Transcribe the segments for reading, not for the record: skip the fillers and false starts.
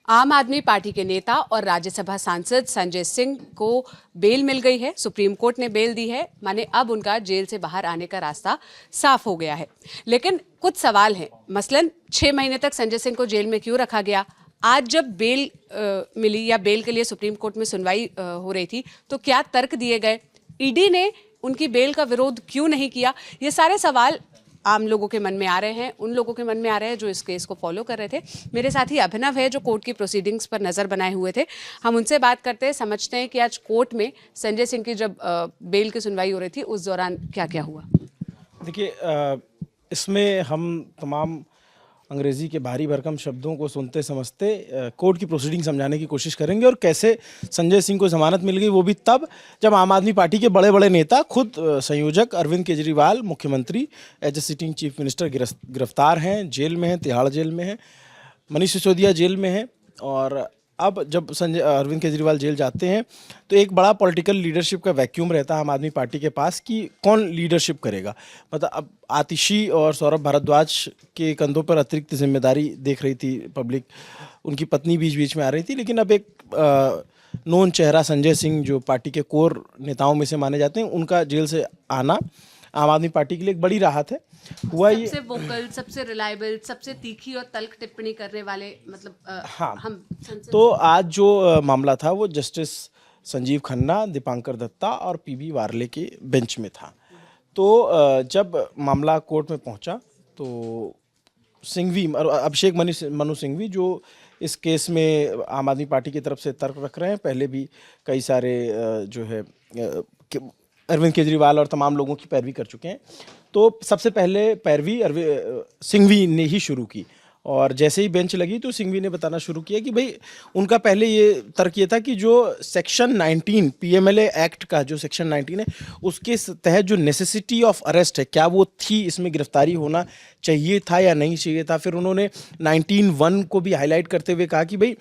आम आदमी पार्टी के नेता और राज्यसभा सांसद संजय सिंह को बेल मिल गई है। सुप्रीम कोर्ट ने बेल दी है, माने अब उनका जेल से बाहर आने का रास्ता साफ हो गया है। लेकिन कुछ सवाल हैं, मसलन 6 महीने तक संजय सिंह को जेल में क्यों रखा गया? आज जब बेल मिली या बेल के लिए सुप्रीम कोर्ट में सुनवाई हो रही थी, तो क्या तर्क दिए गए? ईडी ने उनकी बेल का विरोध क्यों नहीं किया? ये सारे सवाल आम लोगों के मन में आ रहे हैं, उन लोगों के मन में आ रहे हैं जो इस केस को फॉलो कर रहे थे। मेरे साथ ही अभिनव है जो कोर्ट की प्रोसीडिंग्स पर नज़र बनाए हुए थे। हम उनसे बात करते हैं, समझते हैं कि आज कोर्ट में संजय सिंह की जब बेल की सुनवाई हो रही थी उस दौरान क्या क्या हुआ। देखिए, इसमें हम तमाम अंग्रेज़ी के भारी भरकम शब्दों को सुनते समझते कोर्ट की प्रोसीडिंग समझाने की कोशिश करेंगे और कैसे संजय सिंह को ज़मानत मिल गई, वो भी तब जब आम आदमी पार्टी के बड़े बड़े नेता, खुद संयोजक अरविंद केजरीवाल, मुख्यमंत्री as a sitting chief minister गिरफ्तार हैं, जेल में हैं, तिहाड़ जेल में हैं, मनीष सिसोदिया जेल में हैं। और अब जब अरविंद केजरीवाल जेल जाते हैं तो एक बड़ा पॉलिटिकल लीडरशिप का वैक्यूम रहता है आम आदमी पार्टी के पास कि कौन लीडरशिप करेगा। मतलब अब आतिशी और सौरभ भारद्वाज के कंधों पर अतिरिक्त जिम्मेदारी देख रही थी पब्लिक, उनकी पत्नी बीच बीच में आ रही थी, लेकिन अब एक नोन चेहरा संजय सिंह जो पार्टी के कोर नेताओं में से माने जाते हैं, उनका जेल से आना आम आदमी पार्टी के लिए एक बड़ी राहत है। हुआ ये सबसे वोकल, सबसे रिलायबल, सबसे तीखी और तल्ख टिप्पणी करने वाले, मतलब हाँ, हम तो आज जो मामला था वो जस्टिस संजीव खन्ना, दीपांकर दत्ता और पीबी वार्ले के बेंच में था। तो जब मामला कोर्ट में पहुंचा तो सिंघवी, अभिषेक मनु सिंघवी, जो इस केस में आम आदमी पार्टी की तरफ से तर्क रख रहे हैं, पहले भी कई सारे जो है अरविंद केजरीवाल और तमाम लोगों की पैरवी कर चुके हैं, तो सबसे पहले पैरवी सिंघवी ने ही शुरू की। और जैसे ही बेंच लगी तो सिंघवी ने बताना शुरू किया कि भाई उनका पहले ये तर्क ये था कि जो सेक्शन 19 पीएमएलए एक्ट का जो सेक्शन 19 है, उसके तहत जो नेसेसिटी ऑफ अरेस्ट है, क्या वो थी, इसमें गिरफ्तारी होना चाहिए था या नहीं चाहिए था। फिर उन्होंने 19(1) को भी हाईलाइट करते हुए कहा कि भाई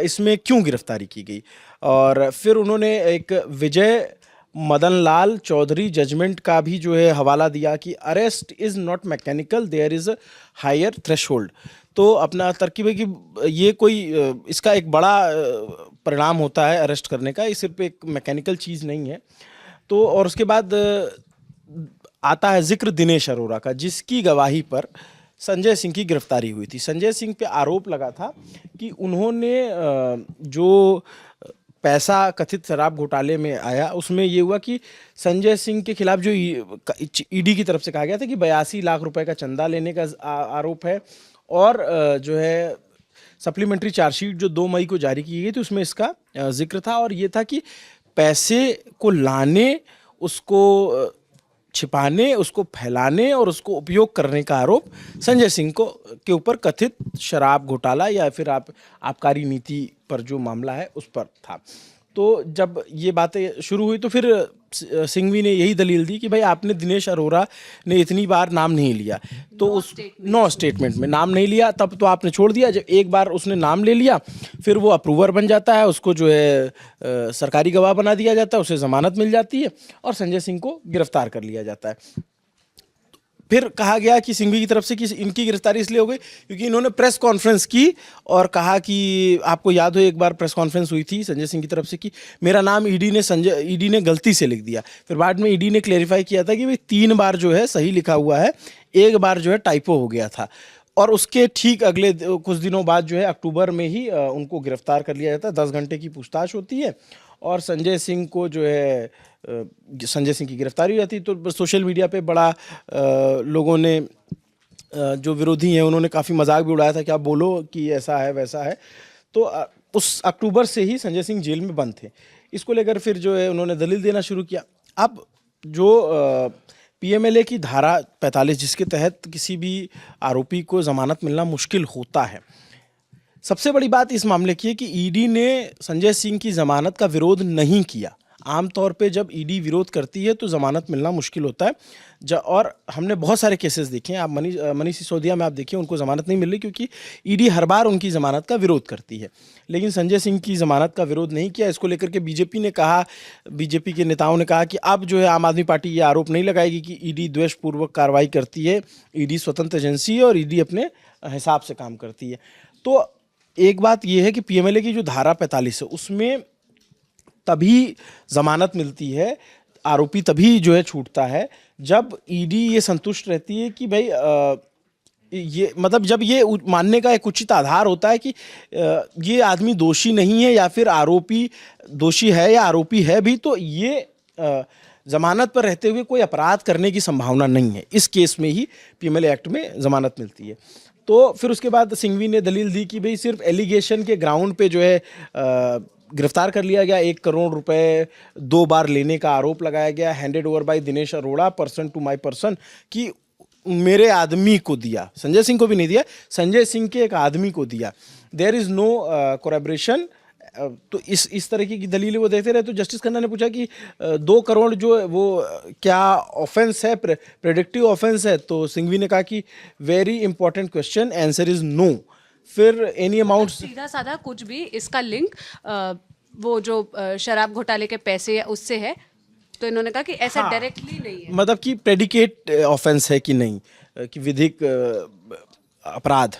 इसमें क्यों गिरफ्तारी की गई। और फिर उन्होंने एक विजय मदन लाल चौधरी जजमेंट का भी जो है हवाला दिया कि arrest is not mechanical, there is a higher threshold. तो अपना तरकीब है कि ये कोई इसका एक बड़ा परिणाम होता है अरेस्ट करने का, ये सिर्फ एक मैकेनिकल चीज़ नहीं है। तो और उसके बाद आता है जिक्र दिनेश अरोड़ा का, जिसकी गवाही पर संजय सिंह की गिरफ्तारी हुई थी। संजय सिंह पे आरोप लगा था कि उन्होंने जो पैसा कथित शराब घोटाले में आया, उसमें ये हुआ कि संजय सिंह के खिलाफ जो ईडी की तरफ से कहा गया था कि 82 लाख रुपए का चंदा लेने का आरोप है। और जो है सप्लीमेंट्री चार्जशीट जो 2 मई को जारी की गई थी, उसमें इसका जिक्र था। और ये था कि पैसे को लाने, उसको छिपाने, उसको फैलाने और उसको उपयोग करने का आरोप संजय सिंह को के ऊपर कथित शराब घोटाला या फिर आबकारी नीति पर जो मामला है उस पर था। तो जब ये बातें शुरू हुई तो फिर सिंघवी ने यही दलील दी कि भाई आपने दिनेश अरोड़ा ने इतनी बार नाम नहीं लिया, तो उस 9 स्टेटमेंट में नाम नहीं लिया, तब तो आपने छोड़ दिया। जब एक बार उसने नाम ले लिया फिर वो अप्रूवर बन जाता है, उसको जो है सरकारी गवाह बना दिया जाता है, उसे ज़मानत मिल जाती है और संजय सिंह को गिरफ्तार कर लिया जाता है। फिर कहा गया कि सिंघवी की तरफ से कि इनकी गिरफ्तारी इसलिए हो गई क्योंकि इन्होंने प्रेस कॉन्फ्रेंस की और कहा कि आपको याद हो एक बार प्रेस कॉन्फ्रेंस हुई थी संजय सिंह की तरफ से कि मेरा नाम ईडी ने गलती से लिख दिया। फिर बाद में ईडी ने क्लेरिफाई किया था कि भाई 3 बार जो है सही लिखा हुआ है, 1 बार जो है टाइपो हो गया था। और उसके ठीक अगले कुछ दिनों बाद जो है अक्टूबर में ही उनको गिरफ्तार कर लिया जाता है। 10 घंटे की पूछताछ होती है और संजय सिंह को जो है संजय सिंह की गिरफ्तारी हो जाती है। तो सोशल मीडिया पे बड़ा लोगों ने जो विरोधी हैं उन्होंने काफ़ी मजाक भी उड़ाया था कि आप बोलो कि ऐसा है वैसा है। तो उस अक्टूबर से ही संजय सिंह जेल में बंद थे। इसको लेकर फिर जो है उन्होंने दलील देना शुरू किया। अब जो पीएमएलए की धारा 45 जिसके तहत किसी भी आरोपी को ज़मानत मिलना मुश्किल होता है, सबसे बड़ी बात इस मामले की है कि ईडी ने संजय सिंह की ज़मानत का विरोध नहीं किया। आमतौर पे जब ईडी विरोध करती है तो ज़मानत मिलना मुश्किल होता है। और हमने बहुत सारे केसेस देखे हैं। आप मनीष सिसोदिया में आप देखिए, उनको ज़मानत नहीं मिल रही क्योंकि ईडी हर बार उनकी ज़मानत का विरोध करती है। लेकिन संजय सिंह की ज़मानत का विरोध नहीं किया। इसको लेकर के बीजेपी के नेताओं ने कहा कि अब जो है आम आदमी पार्टी ये आरोप नहीं लगाएगी कि ईडी द्वेषपूर्वक कार्रवाई करती है। ईडी स्वतंत्र एजेंसी है और ईडी अपने हिसाब से काम करती है। तो एक बात ये है कि पीएमएलए की जो धारा 45 है उसमें तभी जमानत मिलती है, आरोपी तभी जो है छूटता है जब ईडी ये संतुष्ट रहती है कि भाई ये मतलब जब ये मानने का एक उचित आधार होता है कि ये आदमी दोषी नहीं है या फिर आरोपी दोषी है या आरोपी है भी, तो ये जमानत पर रहते हुए कोई अपराध करने की संभावना नहीं है। इस केस में ही पीएमएलए एक्ट में जमानत मिलती है। तो फिर उसके बाद सिंघवी ने दलील दी कि भाई सिर्फ एलिगेशन के ग्राउंड पे जो है गिरफ्तार कर लिया गया, 1 करोड़ रुपए 2 बार लेने का आरोप लगाया गया, handed over by Dinesh Arora person to my person, कि मेरे आदमी को दिया, संजय सिंह को भी नहीं दिया, संजय सिंह के एक आदमी को दिया, देयर इज नो कोलैबोरेशन। तो इस तरह की दलीलें वो देते रहे। तो जस्टिस खन्ना ने पूछा कि 2 करोड़ जो है वो क्या ऑफेंस है, प्रेडिक्टिव ऑफेंस है? तो सिंघवी ने कहा कि very important question, answer is no. फिर एनी अमाउंट, सीधा साधा कुछ भी इसका लिंक वो जो शराब घोटाले के पैसे है उससे है, तो इन्होंने कहा कि ऐसा डायरेक्टली नहीं है, मतलब कि प्रेडिकेट ऑफेंस है कि नहीं, कि विधिक अपराध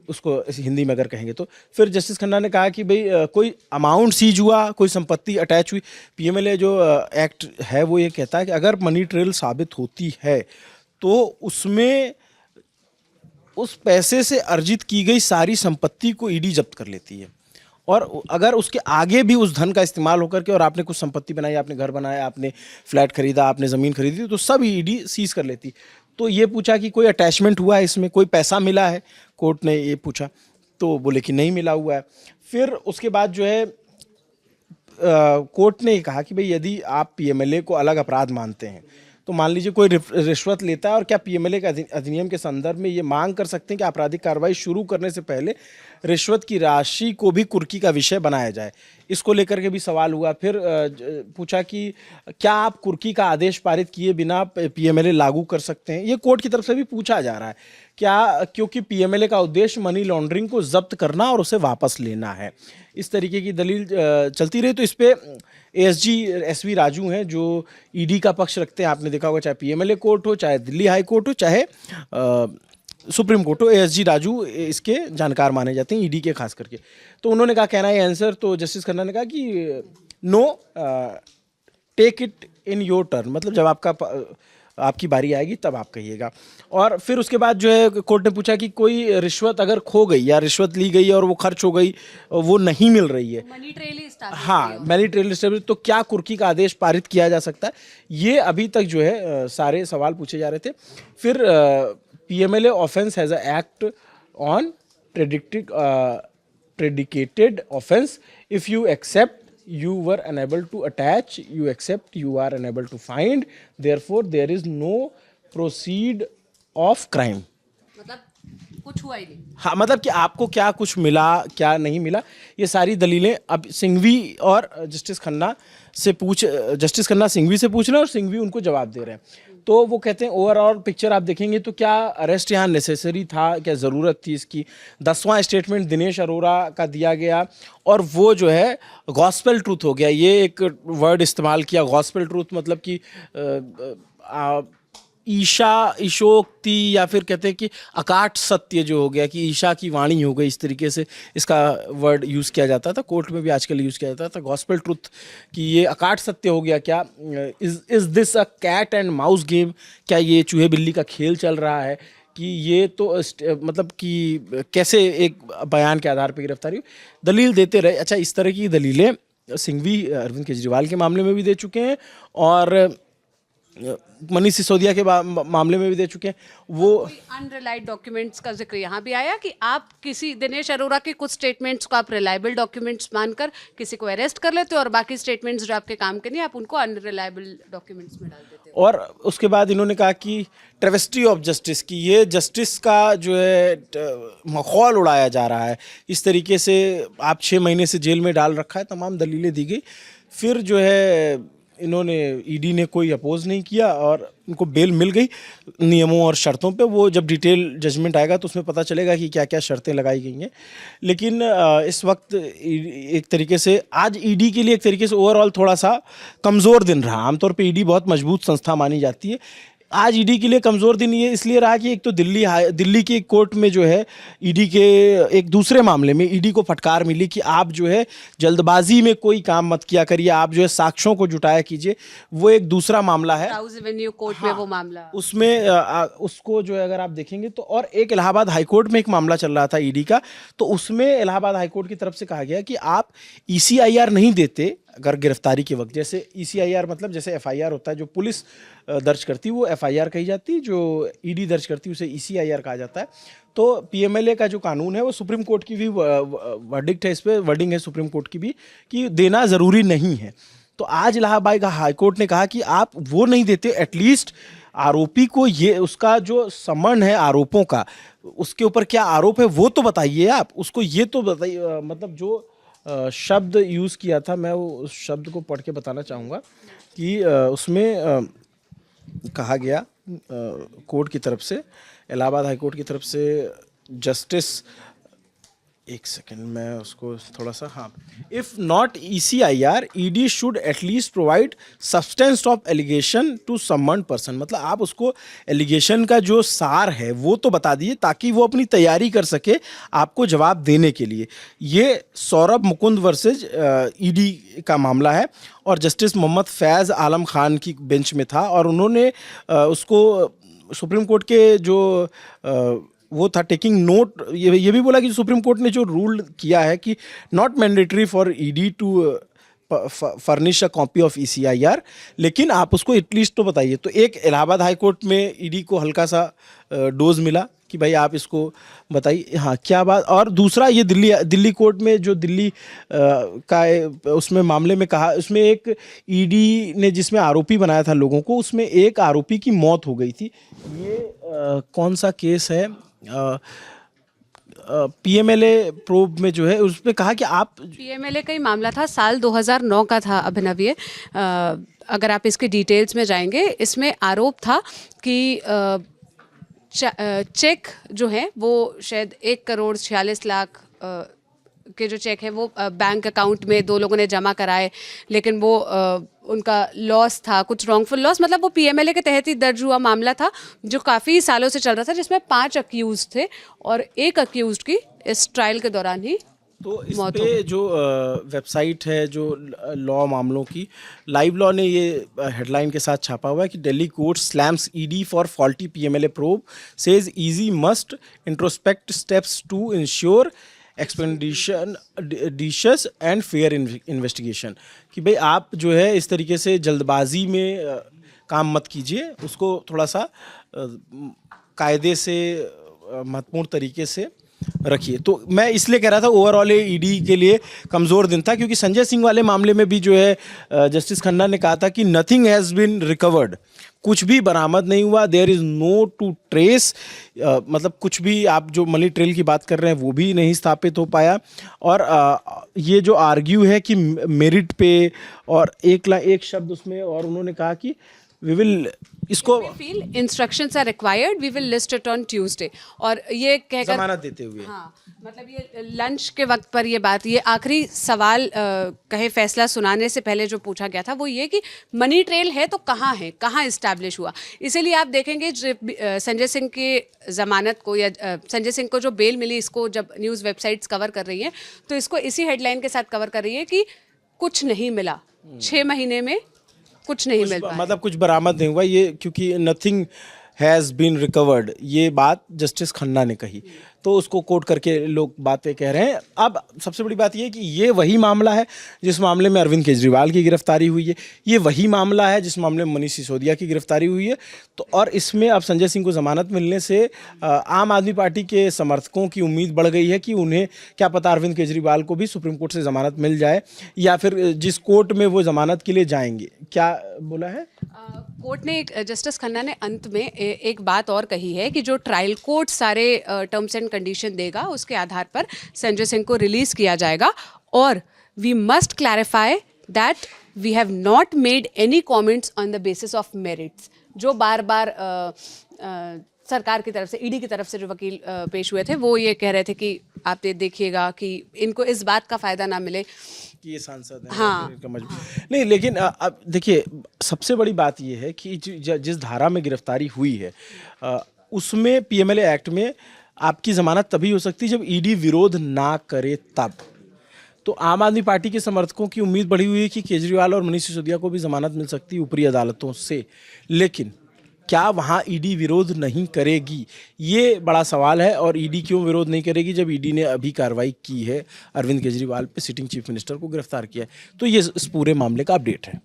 उसको हिंदी में अगर कहेंगे तो। फिर जस्टिस खन्ना ने कहा कि भाई कोई अमाउंट सीज हुआ, कोई संपत्ति अटैच हुई। पीएमएलए जो एक्ट है वो ये कहता है कि अगर मनी ट्रेल साबित होती है तो उसमें उस पैसे से अर्जित की गई सारी संपत्ति को ईडी जब्त कर लेती है, और अगर उसके आगे भी उस धन का इस्तेमाल होकर के और आपने कुछ संपत्ति बनाई, आपने घर बनाया, आपने फ्लैट खरीदा, आपने ज़मीन खरीदी, तो सब ईडी सीज कर लेती। तो ये पूछा कि कोई अटैचमेंट हुआ है इसमें, कोई पैसा मिला है, कोर्ट ने ये पूछा, तो बोले कि नहीं मिला हुआ है। फिर उसके बाद जो है कोर्ट ने ये कहा कि भाई यदि आप पीएमएलए को अलग अपराध मानते हैं तो मान लीजिए कोई रिश्वत लेता है, और क्या पीएमएलए के अधिनियम के संदर्भ में ये मांग कर सकते हैं कि आपराधिक कार्रवाई शुरू करने से पहले रिश्वत की राशि को भी कुर्की का विषय बनाया जाए? इसको लेकर के भी सवाल हुआ। फिर पूछा कि क्या आप कुर्की का आदेश पारित किए बिना पीएमएलए लागू कर सकते हैं? ये कोर्ट की तरफ से भी पूछा जा रहा है क्या, क्योंकि पीएमएलए का उद्देश्य मनी लॉन्ड्रिंग को जब्त करना और उसे वापस लेना है। इस तरीके की दलील चलती रही। तो इस पे एएसजी एसवी राजू हैं जो ईडी का पक्ष रखते हैं, आपने देखा होगा, चाहे पीएमएलए कोर्ट हो, चाहे दिल्ली हाई कोर्ट हो, चाहे सुप्रीम कोर्ट हो, एएसजी राजू इसके जानकार माने जाते हैं ईडी के खास करके। तो उन्होंने कहा कहना है आंसर, तो जस्टिस खन्ना ने कहा कि no, take it in your turn, मतलब जब आपकी बारी आएगी तब आप कहिएगा। और फिर उसके बाद जो है कोर्ट ने पूछा कि कोई रिश्वत अगर खो गई या रिश्वत ली गई और वो खर्च हो गई, वो नहीं मिल रही है, मनी ट्रेल ही स्टार्ट, हाँ मनी ट्रेल स्टेबल, तो क्या कुर्की का आदेश पारित किया जा सकता है? ये अभी तक जो है सारे सवाल पूछे जा रहे थे। फिर PMLA offence has a act on predicated offense if you accept you were unable to attach, you accept you are unable to find, therefore there is no proceed of crime। मतलब कुछ हुआ ही नहीं। हाँ, मतलब कि आपको क्या कुछ मिला, क्या नहीं मिला, ये सारी दलीलें अब सिंघवी और जस्टिस खन्ना सिंघवी से पूछ रहे हैं और सिंघवी उनको जवाब दे रहे हैं। तो वो कहते हैं ओवरऑल पिक्चर आप देखेंगे तो क्या अरेस्ट यहाँ नेसेसरी था, क्या ज़रूरत थी इसकी? 10वां स्टेटमेंट दिनेश अरोड़ा का दिया गया और वो जो है गॉस्पेल ट्रूथ हो गया। ये एक वर्ड इस्तेमाल किया, गॉस्पेल ट्रूथ, मतलब कि ईशोक्ति या फिर कहते हैं कि अकाट सत्य जो हो गया, कि ईशा की वाणी हो गई, इस तरीके से इसका वर्ड यूज़ किया जाता था, कोर्ट में भी आजकल यूज़ किया जाता था, गॉस्पेल ट्रुथ, कि ये अकाट सत्य हो गया। क्या is this a cat and mouse game, क्या ये चूहे बिल्ली का खेल चल रहा है? कि ये तो मतलब कि कैसे एक बयान के आधार पर गिरफ्तारी, दलील देते रहे। अच्छा, इस तरह की दलीलें सिंघवी अरविंद केजरीवाल के मामले में भी दे चुके हैं और मनीष सिसोदिया के मामले में भी दे चुके हैं। वो अनरिलायबल डॉक्यूमेंट्स का जिक्र यहाँ भी आया कि आप किसी दिनेश अरोड़ा के कुछ स्टेटमेंट्स को आप रिलायबल डॉक्यूमेंट्स मानकर किसी को अरेस्ट कर लेते हो और बाकी स्टेटमेंट्स जो आपके काम के नहीं, आप उनको अनरिलायबल डॉक्यूमेंट्स में डाल देते हो। और उसके बाद इन्होंने कहा कि ट्रेवेस्टी ऑफ जस्टिस, की ये जस्टिस का जो है मखौल उड़ाया जा रहा है, इस तरीके से आप 6 महीने से जेल में डाल रखा है, तमाम दलीलें दी गई। फिर जो है इन्होंने ईडी ने कोई अपोज नहीं किया और उनको बेल मिल गई नियमों और शर्तों पे। वो जब डिटेल जजमेंट आएगा तो उसमें पता चलेगा कि क्या क्या शर्तें लगाई गई हैं। लेकिन इस वक्त एक तरीके से आज ईडी के लिए एक तरीके से ओवरऑल थोड़ा सा कमज़ोर दिन रहा। आमतौर पे ईडी बहुत मजबूत संस्था मानी जाती है। आज ईडी के लिए कमज़ोर दिन ये इसलिए रहा कि एक तो दिल्ली की कोर्ट में जो है ईडी के एक दूसरे मामले में ईडी को फटकार मिली कि आप जो है जल्दबाजी में कोई काम मत किया करिए, आप जो है साक्ष्यों को जुटाया कीजिए। वो एक दूसरा मामला है, हाउस एवेन्यू कोर्ट में वो मामला, उसमें उसको जो है अगर आप देखेंगे तो, और एक इलाहाबाद हाईकोर्ट में एक मामला चल रहा था ईडी का, तो उसमें इलाहाबाद हाईकोर्ट की तरफ से कहा गया कि आप ईसीआईआर नहीं देते अगर गिरफ्तारी के वक्त। जैसे ईसीआईआर मतलब जैसे एफआईआर होता है, जो पुलिस दर्ज करती है वो एफआईआर कही जाती है, जो ईडी दर्ज करती है उसे ईसीआईआर कहा जाता है। तो पीएमएलए का जो कानून है वो सुप्रीम कोर्ट की भी वर्डिक्ट है, इस पर वर्डिंग है सुप्रीम कोर्ट की भी कि देना ज़रूरी नहीं है। तो आज इलाहाबाद हाईकोर्ट ने कहा कि आप वो नहीं देते, एटलीस्ट आरोपी को ये उसका जो समन है आरोपों का, उसके ऊपर क्या आरोप है वो तो बताइए, आप उसको ये तो बताइए। मतलब जो शब्द यूज़ किया था, मैं वो उस शब्द को पढ़ के बताना चाहूँगा कि उसमें कहा गया कोर्ट की तरफ से, इलाहाबाद हाई कोर्ट की तरफ से, जस्टिस, एक सेकेंड मैं उसको थोड़ा सा, हाँ, if not ECIR ED should at least provide substance of allegation to someone person. मतलब आप उसको एलिगेशन का जो सार है वो तो बता दीजिए ताकि वो अपनी तैयारी कर सके आपको जवाब देने के लिए। ये सौरभ मुकुंद वर्सेज ईडी का मामला है और जस्टिस मोहम्मद फैज़ आलम खान की बेंच में था, और उन्होंने उसको सुप्रीम कोर्ट के जो वो था टेकिंग नोट, ये भी बोला कि सुप्रीम कोर्ट ने जो रूल किया है कि not mandatory for ED to furnish a copy of ECIR, लेकिन आप उसको एटलीस्ट तो बताइए। तो एक इलाहाबाद हाई कोर्ट में ईडी को हल्का सा डोज मिला कि भाई आप इसको बताइए, हाँ क्या बात। और दूसरा ये दिल्ली कोर्ट में जो दिल्ली का उसमें मामले में कहा, उसमें एक ईडी ने जिसमें आरोपी बनाया था लोगों को, उसमें एक आरोपी की मौत हो गई थी। ये कौन सा केस है, पीएमएलए प्रोब में जो है उसमें कहा कि आप, पीएमएलए का ही मामला था, साल 2009 का था अभिनव ये। अगर आप इसके डिटेल्स में जाएंगे, इसमें आरोप था कि चेक जो है वो शायद 1,46,00,000 के जो चेक है वो बैंक अकाउंट में दो लोगों ने जमा कराए, लेकिन वो उनका लॉस था, कुछ रॉन्गफुल लॉस। मतलब वो पीएमएलए के तहत ही दर्ज हुआ मामला था जो काफ़ी सालों से चल रहा था, जिसमें 5 अक्यूज थे और एक अक्यूज की इस ट्रायल के दौरान ही तो इस पे जो वेबसाइट है जो लॉ मामलों की, लाइव लॉ ने ये हेडलाइन के साथ छापा हुआ है कि Delhi court slams ED for faulty PMLA probe, says ED must introspect steps to ensure expeditious and fair investigation. कि भाई आप जो है इस तरीके से जल्दबाजी में काम मत कीजिए, उसको थोड़ा सा कायदे से महत्वपूर्ण तरीके से रखिए। तो मैं इसलिए कह रहा था ओवरऑल ईडी के लिए कमज़ोर दिन था, क्योंकि संजय सिंह वाले मामले में भी जो है जस्टिस खन्ना ने कहा था कि नथिंग हैज़ बीन रिकवर्ड, कुछ भी बरामद नहीं हुआ, there is no to trace. मतलब कुछ भी, आप जो मनी ट्रेल की बात कर रहे हैं वो भी नहीं स्थापित हो पाया। और ये जो आर्ग्यू है कि मेरिट पे, और एक शब्द उसमें और उन्होंने कहा कि वी विल इसको feel instructions are required, we will list it on Tuesday. और ये कहकर जमानत देते हुए, हाँ, मतलब ये लंच के वक्त पर ये बात, ये आखिरी सवाल कहे फैसला सुनाने से पहले जो पूछा गया था वो ये कि मनी ट्रेल है तो कहाँ है, कहाँ इस्टेब्लिश हुआ। इसीलिए आप देखेंगे संजय सिंह की ज़मानत को या संजय सिंह को जो बेल मिली, इसको जब न्यूज़ वेबसाइट्स कवर कर रही हैं तो इसको इसी हेडलाइन के साथ कवर कर रही है कि कुछ नहीं मिला, 6 महीने में कुछ नहीं मिल पाया, मतलब कुछ बरामद नहीं हुआ ये, क्योंकि नथिंग हैज़ बीन रिकवर्ड, ये बात जस्टिस खन्ना ने कही। तो उसको कोट करके लोग बातें कह रहे हैं। अब सबसे बड़ी बात ये है कि ये वही मामला है जिस मामले में अरविंद केजरीवाल की गिरफ्तारी हुई है, ये वही मामला है जिस मामले में मनीष सिसोदिया की गिरफ्तारी हुई है। तो और इसमें अब संजय सिंह को ज़मानत मिलने से आम आदमी पार्टी के समर्थकों की उम्मीद बढ़ गई है कि उन्हें क्या पता अरविंद केजरीवाल को भी सुप्रीम कोर्ट से ज़मानत मिल जाए, या फिर जिस कोर्ट में वो ज़मानत के लिए जाएंगे। क्या बोला है कोर्ट ने, जस्टिस खन्ना ने अंत में एक बात और कही है कि जो ट्रायल कोर्ट सारे टर्म्स एंड कंडीशन देगा उसके आधार पर संजय सिंह को रिलीज किया जाएगा। और we must clarify that we have not made any comments on the basis of merits, जो बार बार सरकार की तरफ से, ईडी की तरफ से जो वकील पेश हुए थे, वो ये कह रहे थे कि आप ये देखिएगा कि इनको इस बात का फायदा ना मिले कि ये सांसद हैं। हाँ, इनका नहीं, लेकिन अब देखिए, सबसे बड़ी बात ये है कि जिस धारा में गिरफ्तारी हुई है उसमें पीएमएलए एक्ट में आपकी जमानत तभी हो सकती है जब ईडी विरोध ना करे तब। तो आम आदमी पार्टी के समर्थकों की उम्मीद बढ़ी हुई है कि केजरीवाल और मनीष सिसोदिया को भी जमानत मिल सकती है ऊपरी अदालतों से, लेकिन क्या वहाँ ईडी विरोध नहीं करेगी, ये बड़ा सवाल है। और ईडी क्यों विरोध नहीं करेगी जब ईडी ने अभी कार्रवाई की है अरविंद केजरीवाल पे, सिटिंग चीफ मिनिस्टर को गिरफ्तार किया है। तो ये इस पूरे मामले का अपडेट है।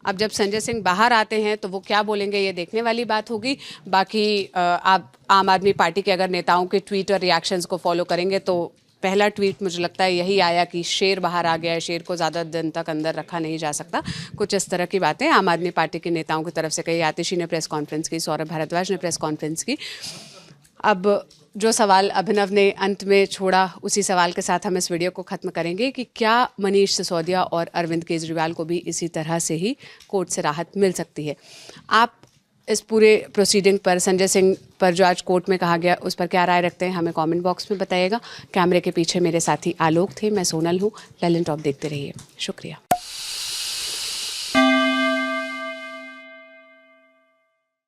अब जब संजय सिंह बाहर आते हैं तो वो क्या बोलेंगे, ये देखने वाली बात होगी। बाकी आप आम आदमी पार्टी के अगर नेताओं के ट्वीट और रिएक्शंस को फॉलो करेंगे तो पहला ट्वीट मुझे लगता है यही आया कि शेर बाहर आ गया है, शेर को ज़्यादा दिन तक अंदर रखा नहीं जा सकता। कुछ इस तरह की बातें आम आदमी पार्टी के नेताओं की तरफ से कही। आतिशी ने प्रेस कॉन्फ्रेंस की, सौरभ भारद्वाज ने प्रेस कॉन्फ्रेंस की। अब जो सवाल अभिनव ने अंत में छोड़ा, उसी सवाल के साथ हम इस वीडियो को ख़त्म करेंगे कि क्या मनीष सिसोदिया और अरविंद केजरीवाल को भी इसी तरह से ही कोर्ट से राहत मिल सकती है। आप इस पूरे प्रोसीडिंग पर, संजय सिंह पर जो आज कोर्ट में कहा गया, उस पर क्या राय रखते हैं, हमें कमेंट बॉक्स में बताइएगा। कैमरे के पीछे मेरे साथी आलोक थे, मैं सोनल हूँ। ललन टॉप देखते रहिए। शुक्रिया।